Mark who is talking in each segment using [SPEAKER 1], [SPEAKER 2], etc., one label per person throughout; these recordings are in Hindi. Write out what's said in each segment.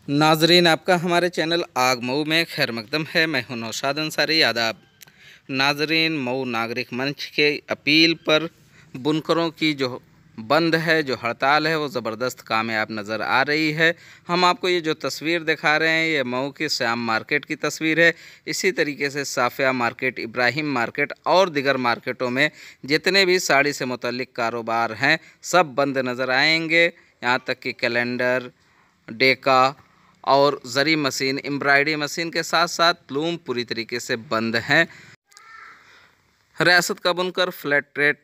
[SPEAKER 1] नाजरीन, आपका हमारे चैनल आग मऊ में खैर मकदम है। मैं हूं नौशाद अंसारी। आदाब नाजरीन, मऊ नागरिक मंच के अपील पर बुनकरों की जो बंद है, जो हड़ताल है, वो ज़बरदस्त कामयाब नज़र आ रही है। हम आपको ये जो तस्वीर दिखा रहे हैं, ये मऊ की श्याम मार्केट की तस्वीर है। इसी तरीके से साफिया मार्केट, इब्राहिम मार्केट और दीगर मार्केटों में जितने भी साड़ी से मुतल्लिक कारोबार हैं, सब बंद नज़र आएंगे। यहाँ तक कि कैलेंडर, डेका और ज़री मशीन, एम्ब्रॉयडरी मशीन के साथ साथ लूम पूरी तरीके से बंद हैं। रियासत का बुनकर फ्लैट रेट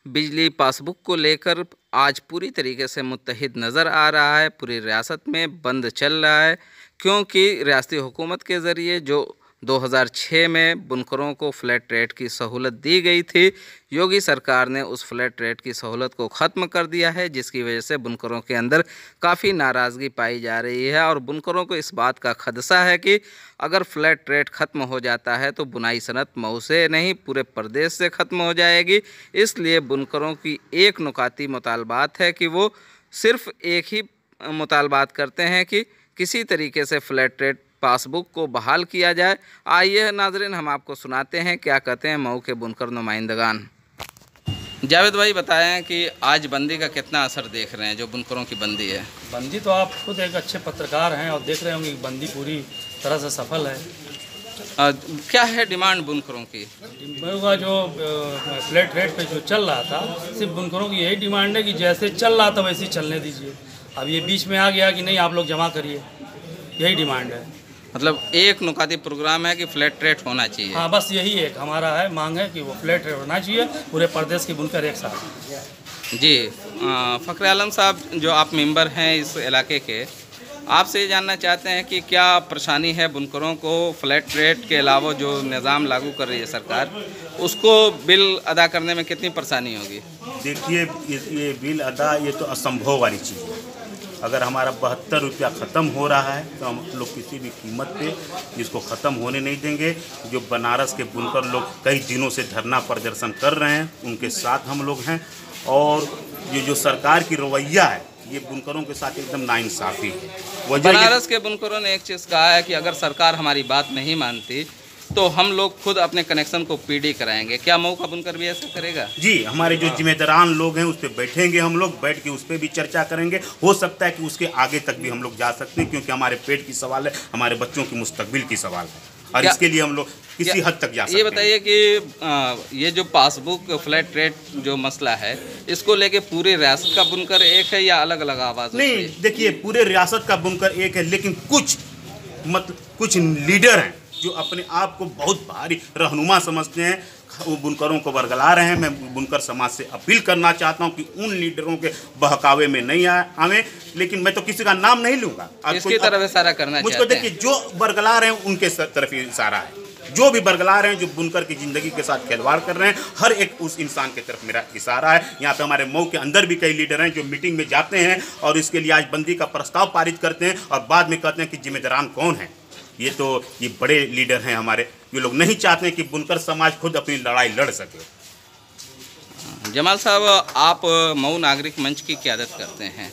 [SPEAKER 1] बिजली पासबुक को लेकर आज पूरी तरीके से मुत्तहिद नज़र आ रहा है। पूरी रियासत में बंद चल रहा है, क्योंकि रियासती हुकूमत के ज़रिए जो 2006 में बुनकरों को फ़्लैट रेट की सहूलत दी गई थी, योगी सरकार ने उस फ्लैट रेट की सहूलत को ख़त्म कर दिया है, जिसकी वजह से बुनकरों के अंदर काफ़ी नाराज़गी पाई जा रही है। और बुनकरों को इस बात का खदशा है कि अगर फ्लैट रेट ख़त्म हो जाता है तो बुनाई सनत मऊ से नहीं, पूरे प्रदेश से ख़त्म हो जाएगी। इसलिए बुनकरों की एक नुकाती मुतालबात है कि वो सिर्फ़ एक ही मुतालबात करते हैं कि किसी तरीके से फ्लैट रेट पासबुक को बहाल किया जाए। आइए नाजरीन, हम आपको सुनाते हैं क्या कहते हैं मऊ के बुनकर नुमाइंदगान। जावेद भाई, बताएं कि आज बंदी का कितना असर देख रहे हैं, जो बुनकरों की बंदी है।
[SPEAKER 2] बंदी तो आप खुद एक अच्छे पत्रकार हैं और देख रहे होंगे कि बंदी पूरी तरह से सफल है।
[SPEAKER 1] क्या है डिमांड बुनकरों की?
[SPEAKER 2] का जो फ्लैट रेट पे जो चल रहा था, सिर्फ बुनकरों की यही डिमांड है कि जैसे चल रहा था वैसे ही चलने दीजिए। अब ये बीच में आ गया कि नहीं आप लोग जमा करिए, यही डिमांड है।
[SPEAKER 1] मतलब एक नुकाती प्रोग्राम है कि फ्लैट रेट होना चाहिए।
[SPEAKER 2] हाँ, बस यही एक हमारा है, मांग है कि वो फ्लैट रेट होना चाहिए पूरे प्रदेश की बुनकर एक साथ।
[SPEAKER 1] जी, फ़खर आलम साहब, जो आप मेंबर हैं इस इलाके के, आपसे ये जानना चाहते हैं कि क्या परेशानी है बुनकरों को? फ्लैट रेट के अलावा जो निज़ाम लागू कर रही है सरकार, उसको बिल अदा करने में कितनी परेशानी होगी?
[SPEAKER 3] देखिए, ये बिल अदा ये तो असंभव वाली चीज़ है। अगर हमारा 72 रुपया ख़त्म हो रहा है तो हम लोग किसी भी कीमत पे इसको ख़त्म होने नहीं देंगे। जो बनारस के बुनकर लोग कई दिनों से धरना प्रदर्शन कर रहे हैं, उनके साथ हम लोग हैं। और ये जो सरकार की रवैया है, ये बुनकरों के साथ एकदम नाइंसाफ़ी है।
[SPEAKER 1] बनारस के बुनकरों ने एक चीज़ कहा है कि अगर सरकार हमारी बात नहीं मानती तो हम लोग खुद अपने कनेक्शन को पीडी कराएंगे। क्या मऊ का बुनकर भी ऐसा करेगा?
[SPEAKER 3] जी, हमारे जो जिम्मेदारान लोग हैं उस पर बैठेंगे, हम लोग बैठ के उस पर भी चर्चा करेंगे। हो सकता है कि उसके आगे तक भी हम लोग जा सकते हैं, क्योंकि हमारे पेट की सवाल है, हमारे बच्चों की मुस्तकबिल की सवाल है, और इसके लिए हम लोग किसी हद तक जा सकते हैं।
[SPEAKER 1] ये बताइए कि ये जो पासबुक फ्लैट रेट जो मसला है, इसको लेके पूरी रियासत का बुनकर एक है या अलग अलग आवाज़?
[SPEAKER 3] नहीं, देखिए, पूरे रियासत का बुनकर एक है, लेकिन कुछ लीडर हैं जो अपने आप को बहुत भारी रहनुमा समझते हैं, वो बुनकरों को बरगला रहे हैं। मैं बुनकर समाज से अपील करना चाहता हूं कि उन लीडरों के बहकावे में नहीं आवे, लेकिन मैं तो किसी का नाम नहीं लूँगा।
[SPEAKER 1] इसकी तरफ इशारा करना
[SPEAKER 3] मुझको देखिए, जो बरगला रहे हैं उनके तरफ इशारा है। जो भी बरगला रहे हैं, जो बुनकर की ज़िंदगी के साथ खिलवाड़ कर रहे हैं, हर एक उस इंसान की तरफ मेरा इशारा है। यहाँ पे हमारे मऊ के अंदर भी कई लीडर हैं जो मीटिंग में जाते हैं और इसके लिए आज बंदी का प्रस्ताव पारित करते हैं और बाद में कहते हैं कि जिम्मेदारान कौन है। ये बड़े लीडर हैं हमारे, ये लोग नहीं चाहते हैं कि बुनकर समाज खुद अपनी लड़ाई लड़ सके।
[SPEAKER 1] जमाल साहब, आप मऊ नागरिक मंच की क़यादत करते हैं।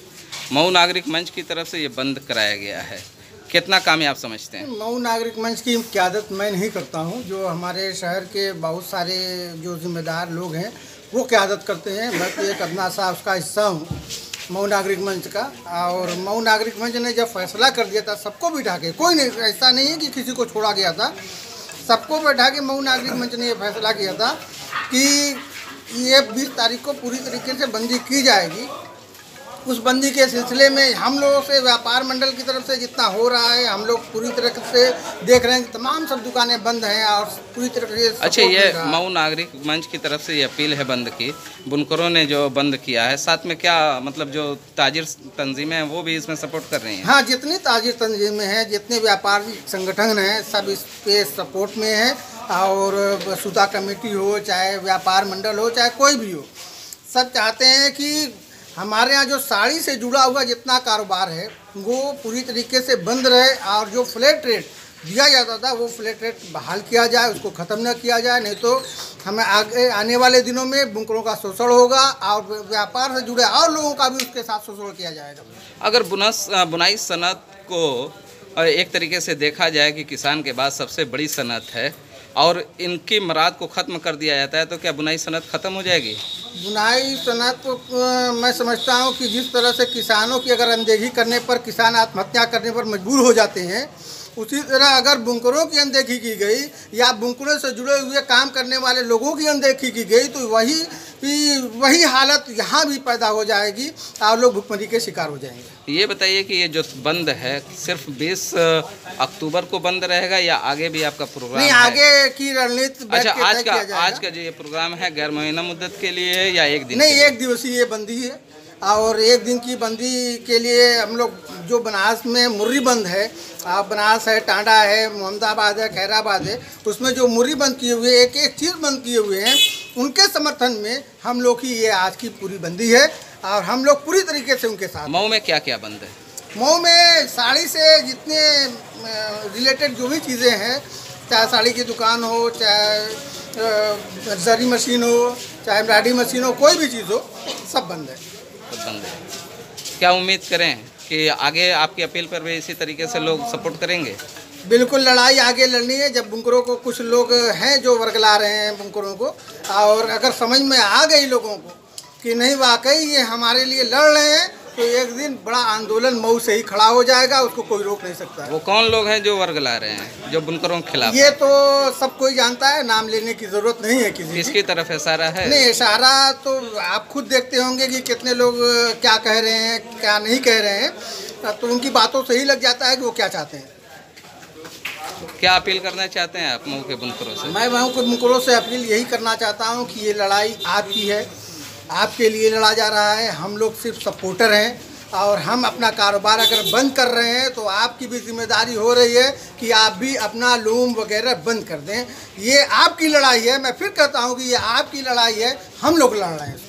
[SPEAKER 1] मऊ नागरिक मंच की तरफ से ये बंद कराया गया है, कितना कामयाब समझते हैं?
[SPEAKER 4] मऊ नागरिक मंच की क़यादत मैं नहीं करता हूं, जो हमारे शहर के बहुत सारे जो जिम्मेदार लोग हैं वो क़यादत करते हैं। मैं तो एक अपना सा उसका हिस्सा हूं मऊ नागरिक मंच का। और मऊ नागरिक मंच ने जब फैसला कर दिया था सबको बिठा के, कोई नहीं, ऐसा नहीं है कि किसी को छोड़ा गया था, सबको बैठा के मऊ नागरिक मंच ने यह फैसला किया था कि ये 20 तारीख को पूरी तरीके से बंदी की जाएगी। उस बंदी के सिलसिले में हम लोगों से व्यापार मंडल की तरफ से जितना हो रहा है, हम लोग पूरी तरह से देख रहे हैं कि तमाम सब दुकानें बंद हैं और पूरी तरह से।
[SPEAKER 1] अच्छा, ये मऊ नागरिक मंच की तरफ से ये अपील है बंद की, बुनकरों ने जो बंद किया है, साथ में क्या मतलब जो ताजिर तंजीमें हैं वो भी इसमें सपोर्ट कर रही हैं?
[SPEAKER 4] हाँ, जितनी ताजिर तंजीमें हैं, जितने व्यापारी संगठन हैं, सब इस पे सपोर्ट में है। और सूता कमेटी हो, चाहे व्यापार मंडल हो, चाहे कोई भी हो, सब चाहते हैं कि हमारे यहाँ जो साड़ी से जुड़ा हुआ जितना कारोबार है वो पूरी तरीके से बंद रहे। और जो फ्लैट रेट दिया जाता था वो फ्लैट रेट बहाल किया जाए, उसको ख़त्म न किया जाए, नहीं तो हमें आगे आने वाले दिनों में बुनकरों का शोषण होगा और व्यापार से जुड़े और लोगों का भी उसके साथ शोषण किया जाएगा।
[SPEAKER 1] अगर बुनाई सनत को एक तरीके से देखा जाए कि किसान के बाद सबसे बड़ी सनत है और इनकी मराद को ख़त्म कर दिया जाता है, तो क्या बुनाई सनत ख़त्म हो जाएगी?
[SPEAKER 4] बुनाई सनत को मैं समझता हूँ कि जिस तरह से किसानों की अगर अनदेखी करने पर किसान आत्महत्या करने पर मजबूर हो जाते हैं, उसी तरह अगर बुनकरों की अनदेखी की गई या बुनकरों से जुड़े हुए काम करने वाले लोगों की अनदेखी की गई तो वही हालत यहाँ भी पैदा हो जाएगी और लोग भुखमरी के शिकार हो जाएंगे।
[SPEAKER 1] ये बताइए कि ये जो बंद है सिर्फ 20 अक्टूबर को बंद रहेगा या आगे भी आपका प्रोग्राम
[SPEAKER 4] नहीं,
[SPEAKER 1] है?
[SPEAKER 4] आगे की रणनीति
[SPEAKER 1] अच्छा, आज का जो ये प्रोग्राम है गैर मुअय्यना मुद्दत के लिए है या एक दिन?
[SPEAKER 4] नहीं, एक दिवसीय बंदी है और एक दिन की बंदी के लिए हम लोग जो बनारस में मुर्री बंद है, बनारस है, टांडा है, मोहम्मदाबाद है, खैराबाद है, उसमें जो मुर्री बंद किए हुए एक एक चीज़ बंद किए हुए हैं, उनके समर्थन में हम लोग की ये आज की पूरी बंदी है और हम लोग पूरी तरीके से उनके साथ।
[SPEAKER 1] मऊ में क्या क्या बंद है?
[SPEAKER 4] मऊ में साड़ी से जितने रिलेटेड जो भी चीज़ें हैं, चाहे साड़ी की दुकान हो, चाहे जरी मशीन हो, चाहे एम्ब्रॉयडरी मशीन हो, कोई भी चीज़ हो, सब बंद है।
[SPEAKER 1] सब बंद है। क्या उम्मीद करें कि आगे आपकी अपील पर भी इसी तरीके से लोग सपोर्ट करेंगे?
[SPEAKER 4] बिल्कुल, लड़ाई आगे लड़नी है। जब बुनकरों को कुछ लोग हैं जो वर्गला रहे हैं बुनकरों को, और अगर समझ में आ गई लोगों को कि नहीं वाकई ये हमारे लिए लड़ रहे हैं, तो एक दिन बड़ा आंदोलन मऊ से ही खड़ा हो जाएगा, उसको कोई रोक नहीं सकता।
[SPEAKER 1] वो कौन लोग हैं जो वर्गला रहे हैं, जो बुनकरों के खिलाफ?
[SPEAKER 4] ये तो सब कोई जानता है, नाम लेने की जरूरत नहीं है किसी
[SPEAKER 1] किसकी तरफ इशारा है?
[SPEAKER 4] नहीं, इशारा तो आप खुद देखते होंगे कि कितने लोग क्या कह रहे हैं, क्या नहीं कह रहे हैं, तो उनकी बातों से ही लग जाता है कि वो क्या चाहते हैं।
[SPEAKER 1] क्या अपील करना चाहते हैं आप मऊ के बुनकरों से?
[SPEAKER 4] मैं मऊ के बुनकरों से अपील यही करना चाहता हूँ कि ये लड़ाई आपकी है, आपके लिए लड़ा जा रहा है, हम लोग सिर्फ सपोर्टर हैं और हम अपना कारोबार अगर बंद कर रहे हैं तो आपकी भी जिम्मेदारी हो रही है कि आप भी अपना लूम वगैरह बंद कर दें। ये आपकी लड़ाई है, मैं फिर कहता हूँ कि ये आपकी लड़ाई है, हम लोग लड़ रहे हैं।